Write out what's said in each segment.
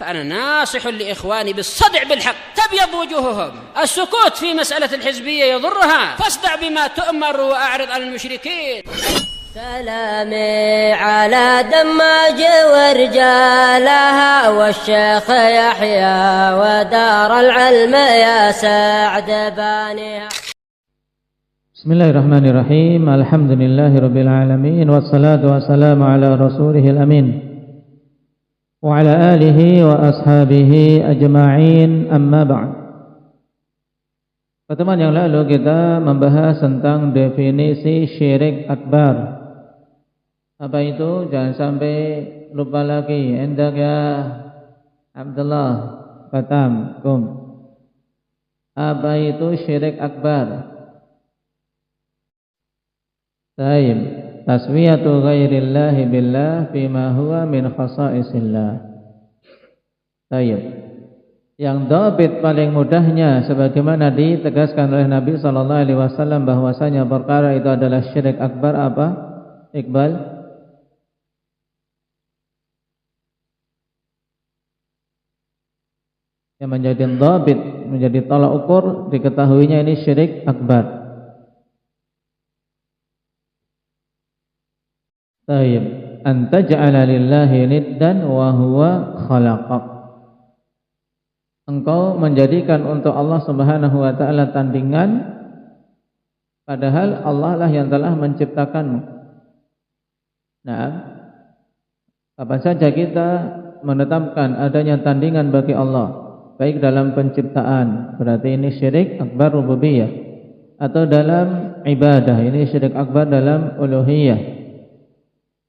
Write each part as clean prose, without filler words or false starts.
فأنا ناصح لإخواني بالصدع بالحق تبيض وجوههم. السكوت في مسألة الحزبية يضرها، فاصدع بما تؤمر وأعرض عن المشركين. سلامي على دماج ورجالها والشيخ يحيى ودار العلم يا سعد بانيها. Bismillahirrahmanirrahim. Alhamdulillahirabbil alamin wassalatu wassalamu ala rasulihil amin wa ala alihi wa ashabihi ajma'in, amma ba'd. Pertemuan yang lalu kita membahas tentang definisi syirik akbar. Apa itu? Jangan sampai lupa lagi. Endak ya Abdullah Batam Kum. Apa itu syirik akbar? Taib, taswiyatu ghairillahi billah fima huwa min khasaisillah. Taib. Yang dhabit paling mudahnya sebagaimana ditegaskan oleh Nabi sallallahu alaihi wasallam bahwasanya perkara itu adalah syirik akbar apa? Iqbal. Yang menjadi dhabit, menjadi tolak ukur diketahuinya ini syirik akbar. Taib, anta ja'ala lillahi niddan wa huwa khalaqak. Engkau menjadikan untuk Allah Subhanahu wa taala tandingan padahal Allah lah yang telah menciptakanmu. Nah, kapan saja kita menetapkan adanya tandingan bagi Allah, baik dalam penciptaan, berarti ini syirik akbar rububiyah, atau dalam ibadah, ini syirik akbar dalam uluhiyah,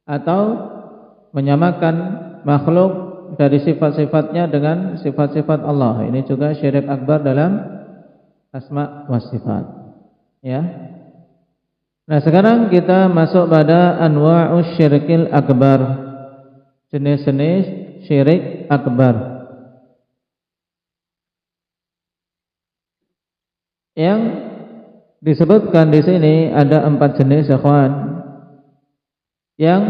atau menyamakan makhluk dari sifat-sifatnya dengan sifat-sifat Allah, ini juga syirik akbar dalam asma wa sifat. Ya. Nah, sekarang kita masuk pada anwa'us syirkil akbar, jenis-jenis syirik akbar. Yang disebutkan di sini ada 4 jenis, ikhwan. Yang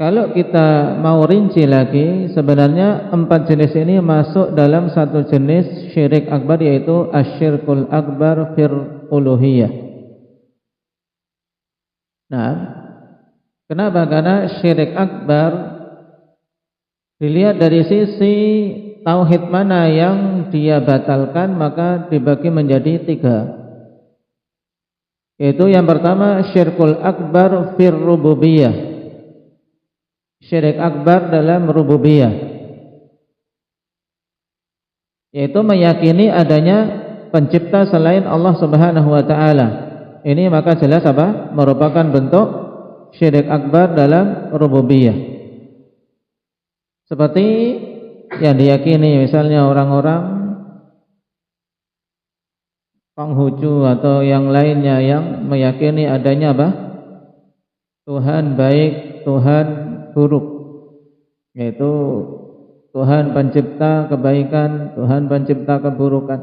kalau kita mau rinci lagi, sebenarnya 4 jenis ini masuk dalam satu jenis syirik akbar, yaitu asyirkul akbar fil uluhiyah. Nah, kenapa? Karena syirik akbar dilihat dari sisi tauhid mana yang dia batalkan, maka dibagi menjadi 3. Yaitu yang pertama syirkul akbar fir rububiyah, syirik akbar dalam rububiyah, yaitu meyakini adanya pencipta selain Allah Subhanahu wa taala. Ini maka jelas apa? Merupakan bentuk syirik akbar dalam rububiyah. Seperti yang diyakini misalnya orang-orang Konghucu atau yang lainnya yang meyakini adanya apa? Tuhan baik, Tuhan buruk, yaitu Tuhan pencipta kebaikan, Tuhan pencipta keburukan,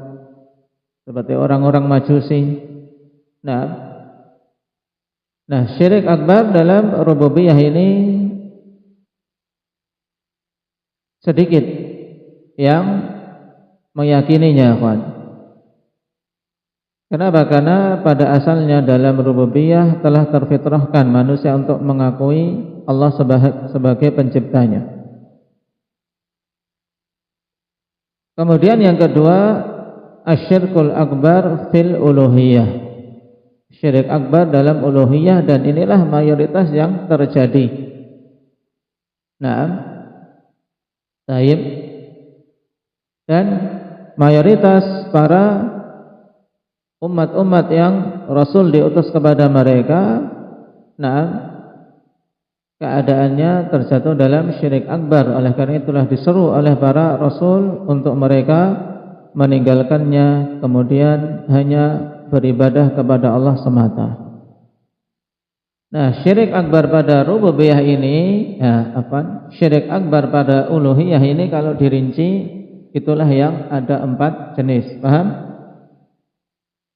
seperti orang-orang Majusi. Nah, syirik akbar dalam rububiyah ini sedikit yang meyakininya, kawan. Kenapa? Karena pada asalnya dalam rububiyah telah terfitrahkan manusia untuk mengakui Allah sebagai penciptanya. Kemudian yang kedua, asyirkul akbar fil uluhiyah, syirik akbar dalam uluhiyah, dan inilah mayoritas yang terjadi. Nah, taib, dan mayoritas para umat-umat yang Rasul diutus kepada mereka, nah, keadaannya terjatuh dalam syirik akbar. Oleh karena itulah diseru oleh para Rasul untuk mereka meninggalkannya, kemudian hanya beribadah kepada Allah semata. Nah, syirik akbar pada rububiyah ini, syirik akbar pada uluhiyah ini kalau dirinci itulah yang ada 4 jenis. Paham?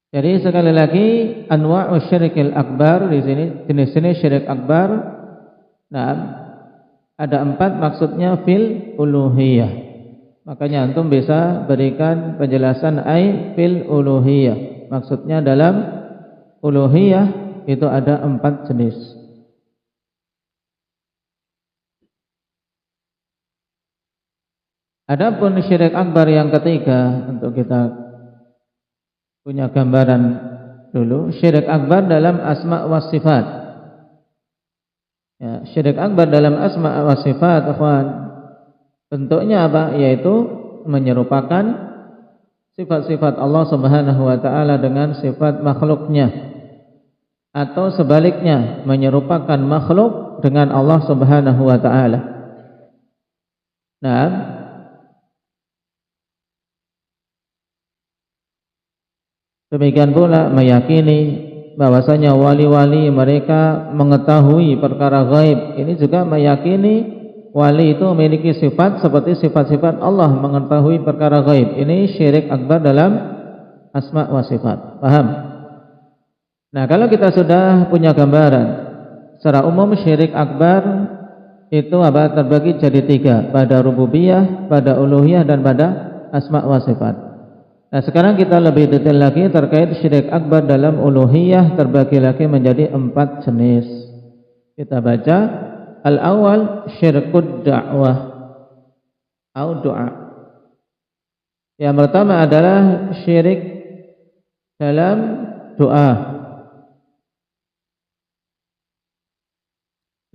Jadi sekali lagi, anwa'u syirikil akbar di sini, jenis-jenis syirik akbar. Nah, Ada 4 maksudnya fil uluhiyah. Makanya antum bisa berikan penjelasan ai fil uluhiyah. Maksudnya dalam uluhiyah itu ada 4 jenis. Adapun syirik akbar yang ketiga, untuk kita punya gambaran dulu, syirik akbar dalam asma wa sifat. Ya, syirik akbar dalam asma wa sifat, ikhwan, bentuknya apa? Yaitu menyerupakan sifat-sifat Allah Subhanahu wa taala dengan sifat makhluknya, atau sebaliknya menyerupakan makhluk dengan Allah Subhanahu wa taala. Nah, demikian pula meyakini bahwasanya wali-wali mereka mengetahui perkara gaib. Ini juga meyakini wali itu memiliki sifat seperti sifat-sifat Allah, mengetahui perkara gaib. Ini syirik akbar dalam asma wa sifat. Paham? Nah, kalau kita sudah punya gambaran, secara umum syirik akbar itu apa? Terbagi jadi 3, pada rububiyah, pada uluhiyah, dan pada asma wa sifat. Nah, sekarang kita lebih detail lagi terkait syirik akbar dalam uluhiyah, terbagi lagi menjadi 4 jenis. Kita baca. Al-awwal syirkud da'wah atau doa. Yang pertama adalah syirik dalam doa.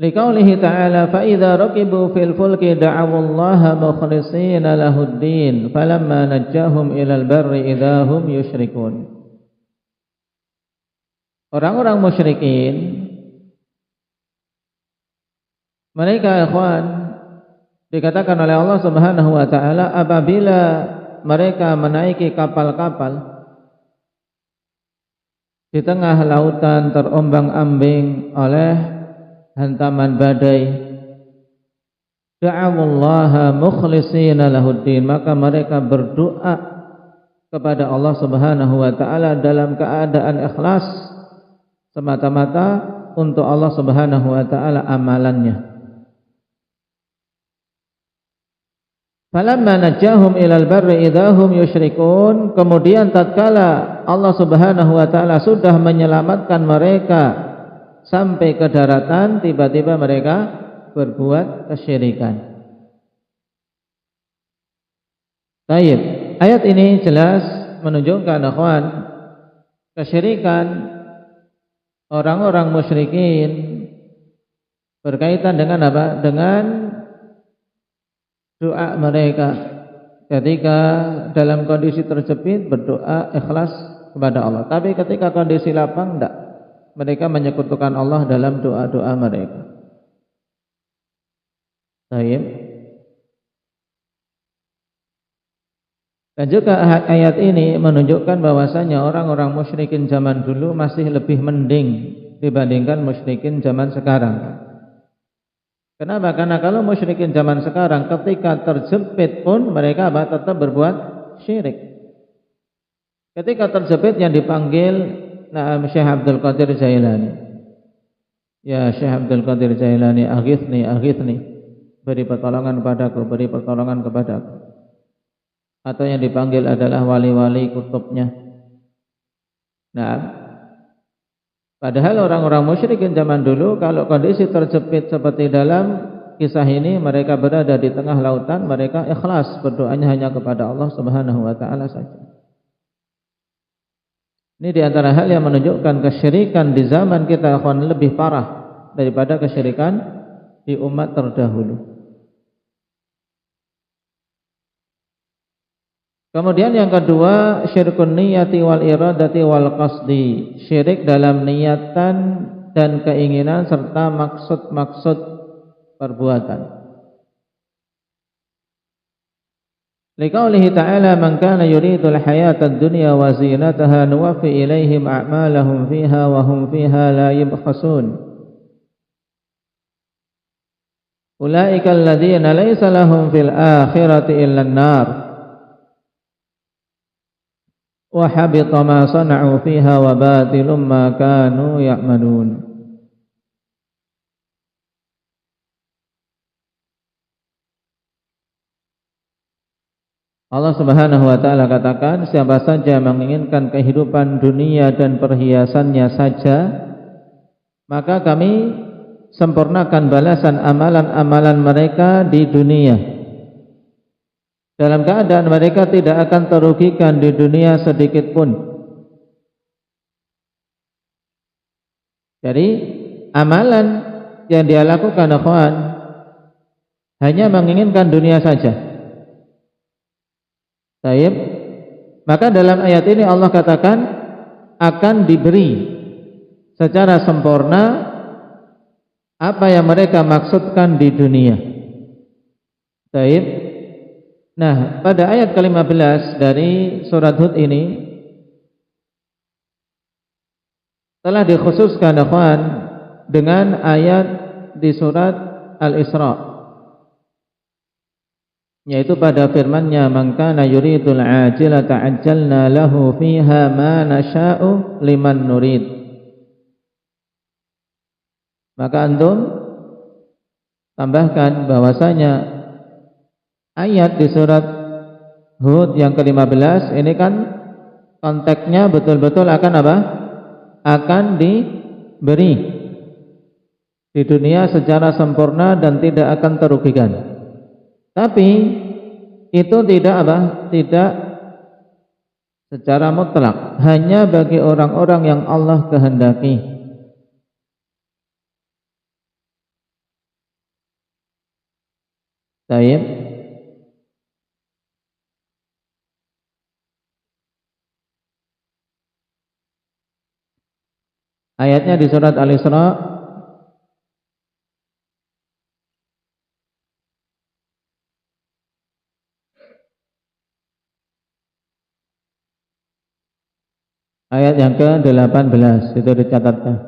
Liqaulihi ta'ala fa idza raqibu fil fulki da'awallaha mukhlishina lahuddin falamma najjahum ilal barri idza hum yusyrikun. Orang-orang musyrikin mereka, ikhwan, dikatakan oleh Allah Subhanahu wa taala apabila mereka menaiki kapal-kapal di tengah lautan terombang-ambing oleh hantaman badai, da'awallaha mukhlishina lahuddin, maka mereka berdoa kepada Allah Subhanahu wa taala dalam keadaan ikhlas semata-mata untuk Allah Subhanahu wa taala amalannya. Falamma najjahum ilal barri idahum yusyrikun, kemudian tatkala Allah Subhanahu wa taala sudah menyelamatkan mereka sampai ke daratan, tiba-tiba mereka berbuat kesyirikan. Baik, ayat ini jelas menunjukkan, ikhwan, kesyirikan orang-orang musyrikin berkaitan dengan apa? Dengan doa mereka ketika dalam kondisi terjepit berdoa ikhlas kepada Allah. Tapi ketika kondisi lapang tidak, mereka menyekutukan Allah dalam doa-doa mereka. Baik. Dan juga ayat ini menunjukkan bahwasanya orang-orang musyrikin zaman dulu masih lebih mending dibandingkan musyrikin zaman sekarang. Kenapa? Karena kalau musyrikin zaman sekarang ketika terjepit pun mereka tetap berbuat syirik. Ketika terjepit yang dipanggil Syekh Abdul Qadir Jailani, ya Syekh Abdul Qadir Jailani, aghithni, aghithni, beri pertolongan kepadaku, beri pertolongan kepadaku. Atau yang dipanggil adalah wali-wali kutubnya. Nah, padahal orang-orang musyrikin zaman dulu kalau kondisi terjepit seperti dalam kisah ini, mereka berada di tengah lautan, mereka ikhlas berdoanya hanya kepada Allah Subhanahu wa taala saja. Ini di antara hal yang menunjukkan kesyirikan di zaman kita akan lebih parah daripada kesyirikan di umat terdahulu. Kemudian yang kedua, syirkun niyati wal iradati wal qasdi, syirik dalam niatan dan keinginan serta maksud-maksud perbuatan. Liqaulihi ta'ala man kana yuridul hayatad dunya wa zinataha nuwaffi ilaihim a'malahum fiha wa hum fiha la yubkhasun. Ulaika alladziina laysa lahum fil akhirati illa an-nar wa habita ma sana'u fiha wa batilum ma kanu ya'malun. Allah Subhanahu wa taala katakan, siapa saja menginginkan kehidupan dunia dan perhiasannya saja, maka kami sempurnakan balasan amalan-amalan mereka di dunia, dalam keadaan mereka tidak akan terugikan di dunia sedikit pun. Jadi amalan yang dia lakukan ikhwan hanya menginginkan dunia saja. Baik, maka dalam ayat ini Allah katakan akan diberi secara sempurna apa yang mereka maksudkan di dunia. Baik. Nah, pada ayat ke-15 dari surat Hud ini telah dikhususkan ikhwan dengan ayat di surat Al-Isra, yaitu pada firman-Nya, "Man kana yuridul ajilata ajjalna lahu fiha ma nasha'u liman nurid." Maka antum tambahkan bahwasanya ayat di surat Hud yang ke-15 ini kan konteksnya betul-betul akan apa? Akan diberi di dunia secara sempurna dan tidak akan terugikan. Tapi itu tidak apa? Tidak secara mutlak, hanya bagi orang-orang yang Allah kehendaki. Baik. Ayatnya di surat Al-Isra ayat yang ke-18 itu dicatatkan.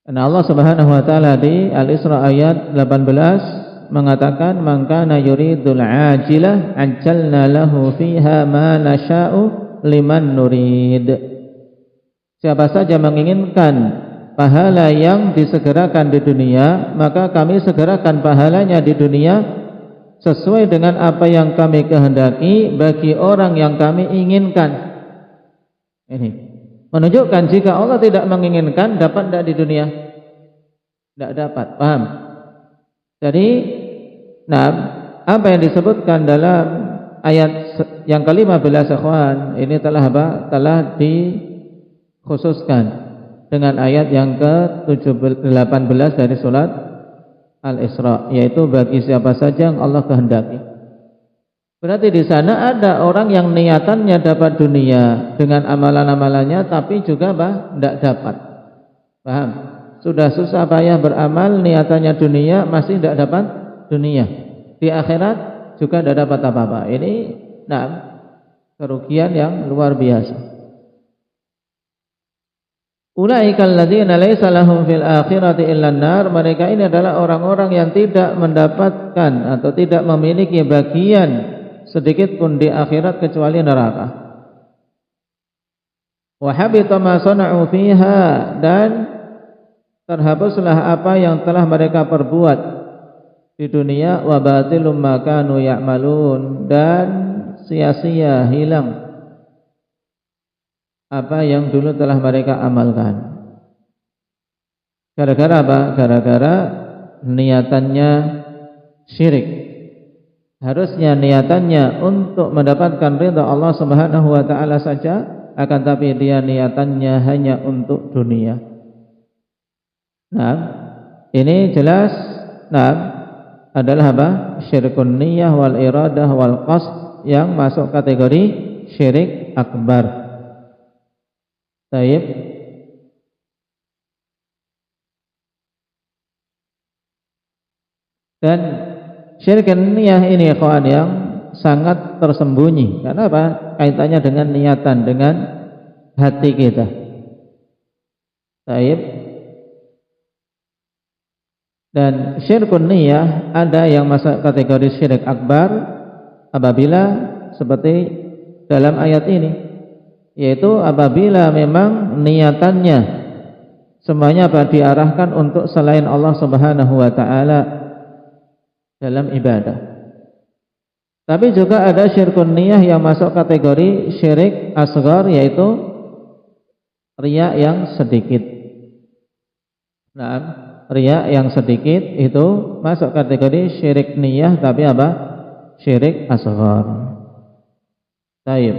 Dan Allah Subhanahu wa taala di Al-Isra ayat 18 mengatakan, "Man kana yuridul ajilah ajjalna lahu fiha ma nasha'u liman nurid." Siapa saja menginginkan pahala yang disegerakan di dunia, maka kami segerakan pahalanya di dunia sesuai dengan apa yang kami kehendaki bagi orang yang kami inginkan. Ini menunjukkan jika Allah tidak menginginkan, dapat tidak di dunia? Tidak dapat, paham? Jadi, nah, apa yang disebutkan dalam ayat yang ke-15 ikhwan ini telah apa? Telah dikhususkan dengan ayat yang ke-18 dari surat Al-Isra, yaitu bagi siapa saja yang Allah kehendaki. Berarti di sana ada orang yang niatannya dapat dunia dengan amalan-amalannya, tapi juga tidak dapat. Paham? Sudah susah payah beramal, niatannya dunia, masih tidak dapat dunia. Di akhirat juga tidak dapat apa-apa. Ini kerugian yang luar biasa. Ulaikal ladzina laisa lahum fil akhirati illan nar. Mereka ini adalah orang-orang yang tidak mendapatkan atau tidak memiliki bagian sedikit pun di akhirat kecuali neraka. Wa habita ma sana'u fiha, dan terhapuslah apa yang telah mereka perbuat di dunia. Wa batilum ma kanu ya'malun, dan sia-sia, hilang apa yang dulu telah mereka amalkan. Gara-gara apa? Gara-gara niatannya syirik. Harusnya niatannya untuk mendapatkan ridha Allah Subhanahu wa taala saja, akan tapi dia niatannya hanya untuk dunia. Nah, ini jelas adalah apa? Syirkun niyah wal iradah wal qasd, yang masuk kategori syirik akbar. Baik. Dan syirik niyah ini ikhwan yang sangat tersembunyi. Karena apa? Kaitannya dengan niatan, dengan hati kita. Baik. Dan syirkun niyah ada yang masuk kategori syirik akbar apabila seperti dalam ayat ini, yaitu apabila memang niatannya semuanya diarahkan untuk selain Allah Subhanahu wa taala dalam ibadah. Tapi juga ada syirkun niyah yang masuk kategori syirik asghar, yaitu riya yang sedikit. Nah, riya yang sedikit itu masuk kategori syirik niyah, tapi apa? Syirik asghar. Baik.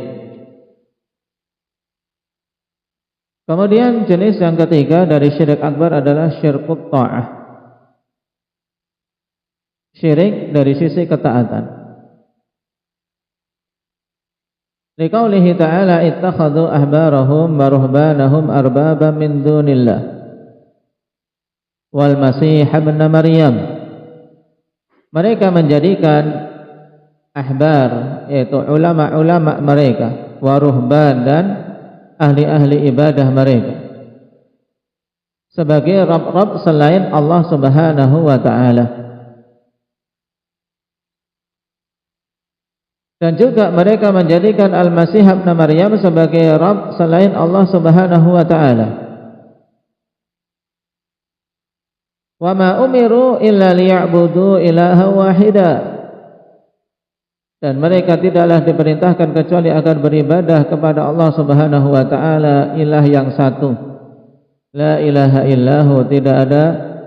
Kemudian jenis yang ketiga dari syirik akbar adalah syirkut ta'ah. Syirik dari sisi ketaatan. Liqaulihi ta'ala ittakhadhu ahbarahum wa ruhbanahum arbaban min dunillah wal masih ibn Maryam. Mereka menjadikan ahbar, yaitu ulama-ulama mereka, wa ruhban, dan ahli-ahli ibadah mereka, sebagai Rabb-Rabb selain Allah Subhanahu wa ta'ala. Dan juga mereka menjadikan Al-Masih ibn Maryam sebagai Rabb selain Allah Subhanahu wa ta'ala. Wa ma umiru illa liya'budu ilaha wahida. Dan mereka tidaklah diperintahkan kecuali agar beribadah kepada Allah Subhanahu wa ta'ala, ilah yang satu. La ilaha illahu, tidak ada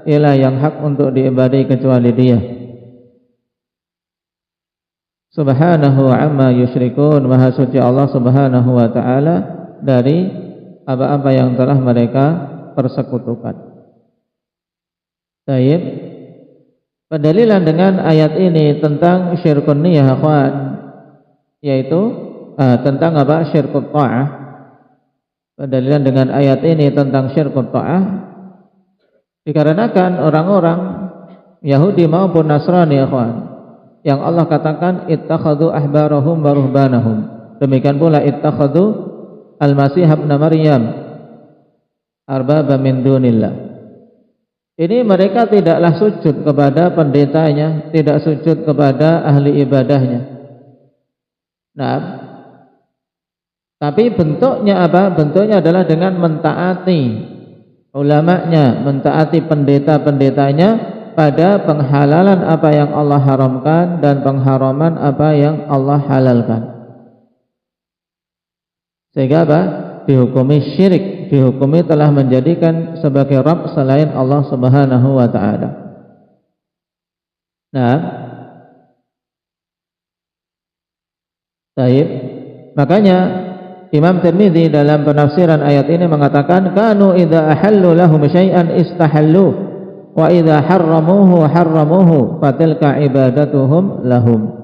ilah yang hak untuk diibadahi kecuali Dia. Subhanahu amma yusyrikun, maha suci Allah Subhanahu wa ta'ala dari apa-apa yang telah mereka persekutukan. Baik. Pendalilan dengan ayat ini tentang syirkun niyah, akhwan, yaitu tentang apa? Syirkut ta'ah. Pendalilan dengan ayat ini tentang syirkut ta'ah dikarenakan orang-orang Yahudi maupun Nasrani, akhwan, yang Allah katakan ittakhadhu ahbarahum wa ruhbanahum. Demikian pula ittakhadhu al-Masih ibn Maryam arbaba min dunillah. Ini mereka tidaklah sujud kepada pendetanya, tidak sujud kepada ahli ibadahnya. Nah, tapi bentuknya apa? Bentuknya adalah dengan mentaati ulamanya, mentaati pendeta-pendetanya pada penghalalan apa yang Allah haramkan dan pengharaman apa yang Allah halalkan. Sehingga apa? Dihukumi syirik, dihukumi telah menjadikan sebagai Rabb selain Allah Subhanahu wa ta'ala. Nah, baik. Makanya Imam Tirmidzi dalam penafsiran ayat ini mengatakan, kanu idza ahallu lahum syai'an istahallu wa idza harramuhu fatilka ibadatuhum lahum.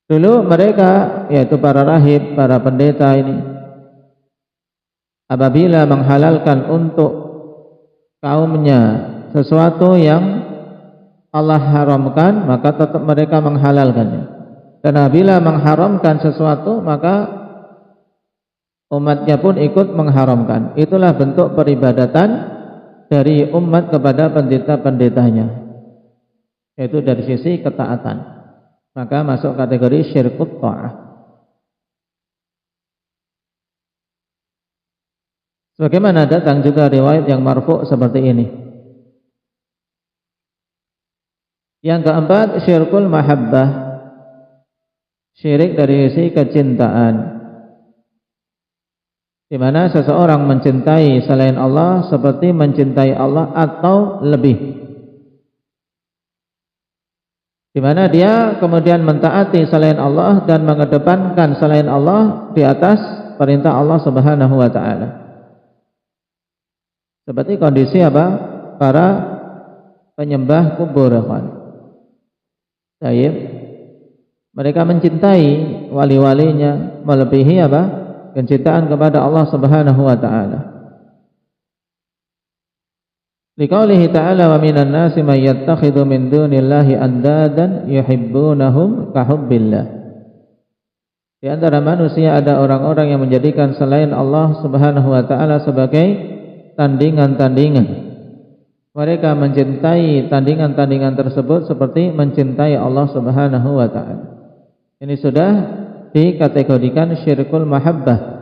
Dulu mereka, yaitu para rahib, para pendeta ini, apabila menghalalkan untuk kaumnya sesuatu yang Allah haramkan, maka tetap mereka menghalalkannya. Dan apabila mengharamkan sesuatu, maka umatnya pun ikut mengharamkan. Itulah bentuk peribadatan dari umat kepada pendeta-pendetanya, yaitu dari sisi ketaatan. Maka masuk kategori syirkut ta'ah. Sebagaimana datang juga riwayat yang marfu' seperti ini. Yang keempat, syirkul mahabbah, syirik dari sisi kecintaan, di mana seseorang mencintai selain Allah seperti mencintai Allah atau lebih, di mana dia kemudian mentaati selain Allah dan mengedepankan selain Allah di atas perintah Allah Subhanahu wa ta'ala. Seperti kondisi apa? Para penyembah kubur, Taib. Mereka mencintai wali-walinya melebihi apa? Kecintaan kepada Allah Subhanahu wa ta'ala. Liqaulihi ta'ala wa minan nasi may yattakhidhu min dunillahi andadan yuhibbunahum ka hubbillah. Di antara manusia ada orang-orang yang menjadikan selain Allah Subhanahu wa ta'ala sebagai tandingan-tandingan. Mereka mencintai tandingan-tandingan tersebut seperti mencintai Allah Subhanahu wa ta'ala. Ini sudah dikategorikan syirkul mahabbah,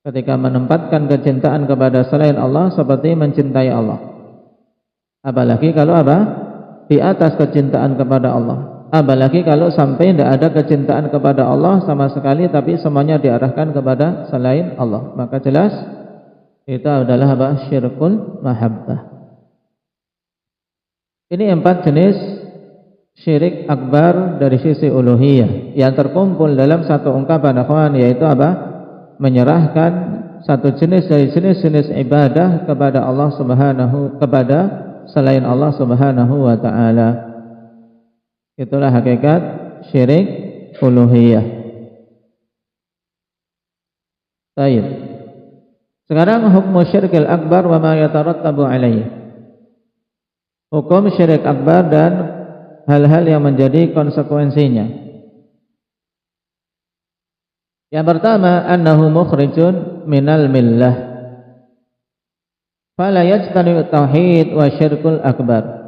ketika menempatkan kecintaan kepada selain Allah seperti mencintai Allah. Apalagi kalau apa? di atas kecintaan kepada Allah. Apalagi kalau sampai tidak ada kecintaan kepada Allah sama sekali, tapi semuanya diarahkan kepada selain Allah, maka jelas itu adalah apa? Syirkul mahabbah. Ini 4 jenis syirik akbar dari sisi uluhiyah yang terkumpul dalam satu ungkapan akhwan, yaitu apa? Menyerahkan satu jenis dari jenis-jenis ibadah kepada Allah Subhanahu, kepada selain Allah Subhanahu wa taala. Itulah hakikat syirik uluhiyah. Baik. Sekarang hukum syirkil akbar wa ma yatarattabu alaihi. Hukum syirik akbar dan hal-hal yang menjadi konsekuensinya. Yang pertama, annahu mukhrijun minal millah. Fala yajtanibu tauhid wa syirkul akbar.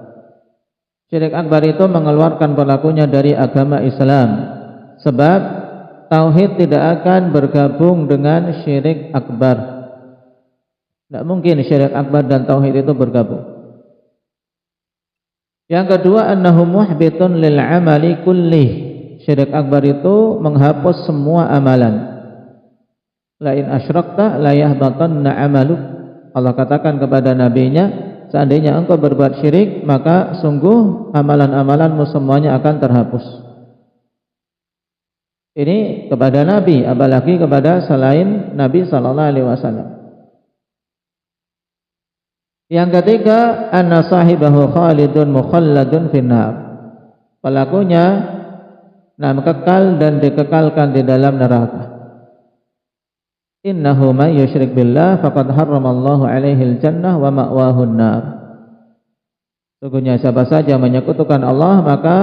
Syirik akbar itu mengeluarkan pelakunya dari agama Islam, sebab tauhid tidak akan bergabung dengan syirik akbar. Tidak mungkin syirik akbar dan tauhid itu bergabung. Yang kedua, annahu muhbitun lil amali kullih. Syirik akbar itu menghapus semua amalan. La in asyrakta la yahbatanna amaluk. Allah katakan kepada nabinya, seandainya engkau berbuat syirik, maka sungguh amalan-amalanmu semuanya akan terhapus. Ini kepada Nabi, apalagi kepada selain Nabi sallallahu alaihi wasallam. Yang ketiga, anna sahibahu khalidun mukhalladun finnar. Pelakunya kekal dan dikekalkan di dalam neraka. Innahu may yusyrik billah faqad harramallahu alaihi al-jannah wa ma'wahu an-nar. Sesungguhnya siapa saja menyekutukan Allah, maka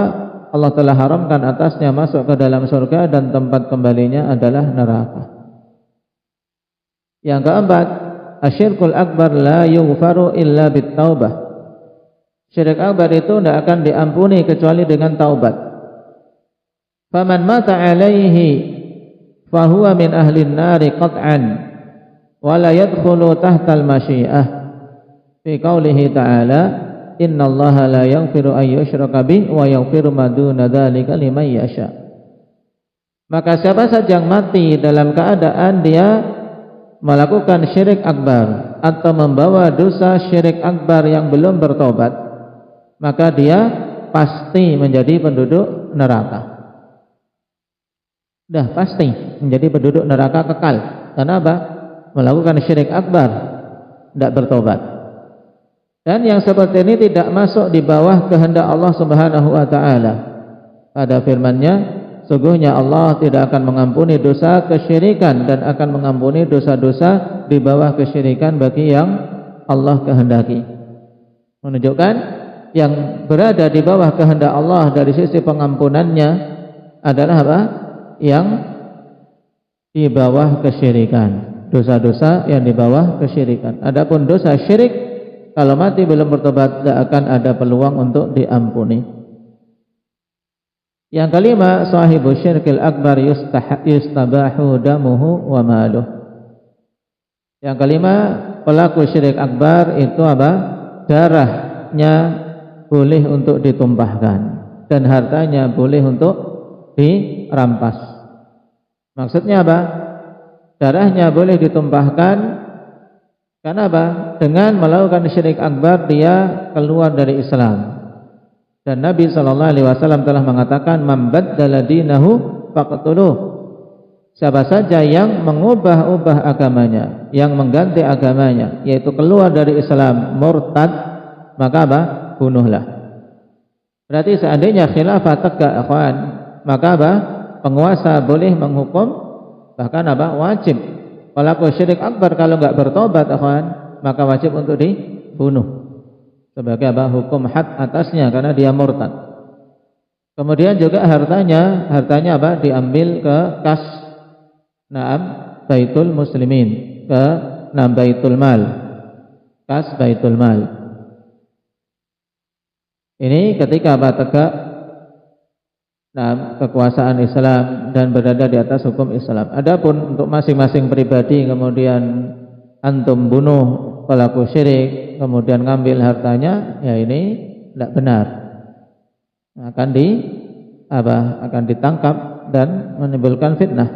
Allah telah haramkan atasnya masuk ke dalam surga dan tempat kembalinya adalah neraka. Yang keempat, asyirkul akbar la yughfaru illa bit-taubah. Syirik akbar itu tidak akan diampuni kecuali dengan taubat. Faman mata alaihi fahuwa min ahlin nari qat'an wa la yadkhulu tahtal masyiah fi qaulihi ta'ala innallaha la yaghfiru an yushraka bih wa yaghfiru ma duna dzalika liman yasha. Maka siapa saja yang mati dalam keadaan dia melakukan syirik akbar atau membawa dosa syirik akbar yang belum bertobat, maka dia pasti menjadi penduduk neraka. Dah pasti menjadi penduduk neraka kekal. Karena apa? Melakukan syirik akbar, tidak bertobat. Dan yang seperti ini tidak masuk di bawah kehendak Allah Subhanahu wa taala. Pada firman-Nya, sungguhnya Allah tidak akan mengampuni dosa kesyirikan dan akan mengampuni dosa-dosa di bawah kesyirikan bagi yang Allah kehendaki. Menunjukkan yang berada di bawah kehendak Allah dari sisi pengampunannya adalah apa? Yang di bawah kesyirikan, dosa-dosa yang di bawah kesyirikan. Adapun dosa syirik, kalau mati belum bertobat, tidak akan ada peluang untuk diampuni. Yang kelima, sahibu syirkil akbar yustabahu damuhu wa maluh. Yang kelima, pelaku syirik akbar itu apa? Darahnya boleh untuk ditumpahkan dan hartanya boleh untuk dirampas. Maksudnya apa? Darahnya boleh ditumpahkan karena apa? Dengan melakukan syirik akbar dia keluar dari Islam. Dan Nabi SAW telah mengatakan, "Man baddala dinahu faqtuluh." Siapa saja yang mengubah-ubah agamanya, yang mengganti agamanya, yaitu keluar dari Islam, murtad, maka apa? Bunuhlah. Berarti seandainya khilafah tegak, akhwan, maka apa? Penguasa boleh menghukum, bahkan apa? Wajib. Pelaku syirik akbar kalau enggak bertobat, akhwan, maka wajib untuk dibunuh. Sebagai apa? Hukum had atasnya karena dia murtad. Kemudian juga hartanya apa? Diambil ke kas baitul muslimin, ke baitul mal. Kas baitul mal. Ini ketika apa? Tegak kekuasaan Islam dan berada di atas hukum Islam. Adapun untuk masing-masing pribadi kemudian antum bunuh pelaku syirik kemudian ngambil hartanya, ya ini tidak benar. akan ditangkap dan menimbulkan fitnah.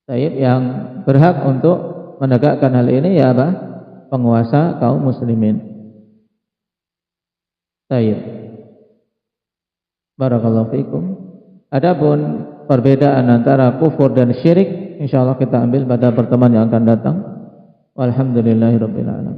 Taib, yang berhak untuk menegakkan hal ini ya penguasa kaum muslimin. Taib. Barakallahu fikum. Adapun perbedaan antara kufur dan syirik, insyaallah kita ambil pada pertemuan yang akan datang. Walhamdulillahirabbil alamin.